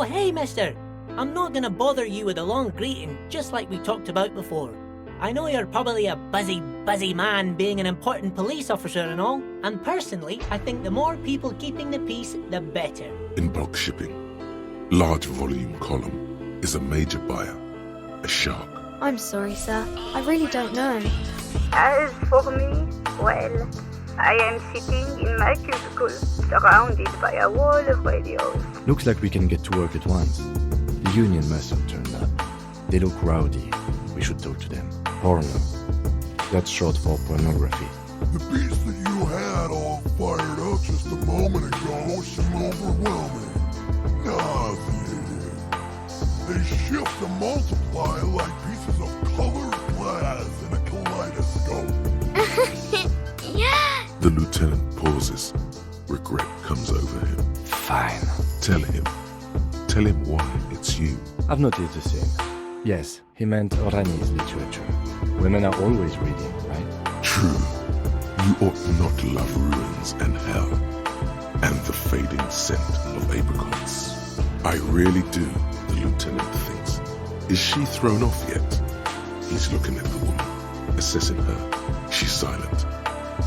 hey, mister. I'm not gonna bother you with a long greeting, just like we talked about before. I know you're probably a busy man being an important police officer and all, and personally, I think the more people keeping the peace, the better. In bulk shipping, large volume column is a major buyer, a shark. I'm sorry, sir. I really don't know. As for me, well, I am sitting in my cubicle, surrounded by a wall of radios. Looks like we can get to work at once. The union must have turned up. They look rowdy. We should talk to them. Porno. That's short for pornography. The beast that you had all fired up just a moment ago seemed overwhelming. Nothing. They shift and multiply like pieces of colored glass in a kaleidoscope. Yeah! The lieutenant pauses. Regret comes over him. Fine. Tell him why it's you. I've noticed the same. Yes, he meant Orani's literature. Women are always reading, right? True. You ought not love ruins and hell, and the fading scent of apricots. I really do, the lieutenant thinks. Is she thrown off yet? He's looking at the woman, assessing her. She's silent,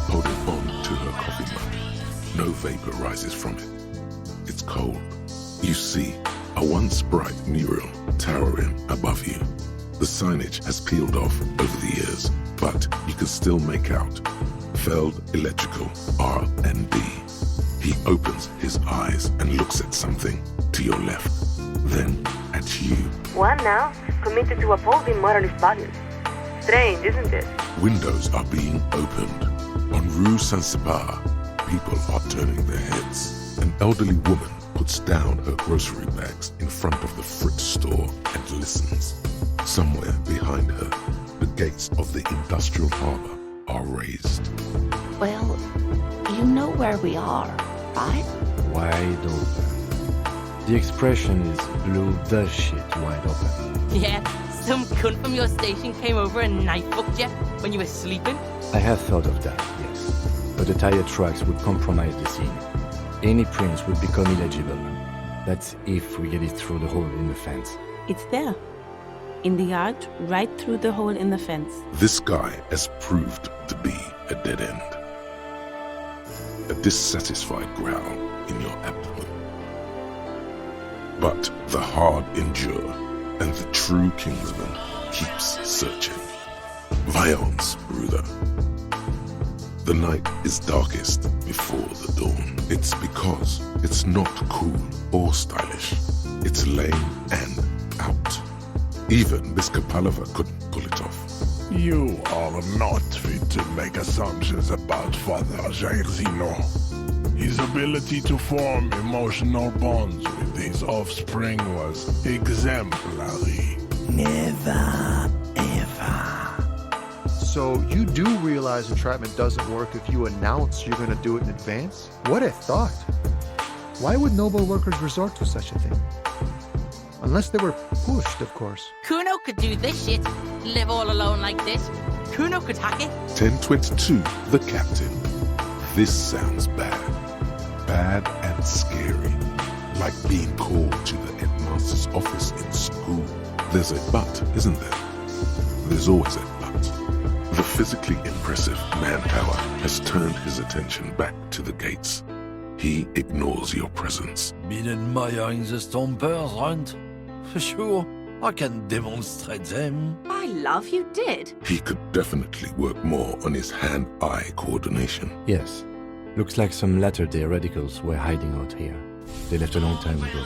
holding on to her coffee mug. No vapor rises from it. It's cold. You see a once bright mural towering above you. The signage has peeled off over the years, but you can still make out Feld Electrical R&D. He opens his eyes and looks at something to your left, then at you. One now, committed to upholding moralist values. Strange, isn't it? Windows are being opened. On Rue Saint-Separ, people are turning their heads. An elderly woman puts down her grocery bags in front of the Fritz store and listens. Somewhere behind her, the gates of the industrial harbor are raised. Well, you know where we are, right? Wide open. The expression is blew the shit wide open. Yeah, some cunt from your station came over and knife-fucked you when you were sleeping. I have thought of that, yes. But the tire tracks would compromise the scene. Any prints would become illegible. That's if we get it through the hole in the fence. It's there. In the yard, right through the hole in the fence. This guy has proved to be a dead end. A dissatisfied growl in your abdomen. But the hard endure, and the true Kingsman keeps searching. Violence, Bruder. The night is darkest before the dawn. It's because it's not cool or stylish. It's lame and out. Even Mr. Palliver couldn't pull it off. You are not fit to make assumptions about Father Jairzinho. His ability to form emotional bonds with his offspring was exemplary. Never, ever. So you do realize entrapment doesn't work if you announce you're going to do it in advance? What a thought. Why would noble workers resort to such a thing? Unless they were pushed, of course. Kuno could do this shit. Live all alone like this. Kuno could hack it. 1022, the captain. This sounds bad. Bad and scary. Like being called to the headmaster's office in school. There's a but, isn't there? There's always a but. The physically impressive manpower has turned his attention back to the gates. He ignores your presence. Been admiring the stompers, right? For sure, I can demonstrate them. I love you did. He could definitely work more on his hand-eye coordination. Yes. Looks like some latter-day radicals were hiding out here. They left a long time ago.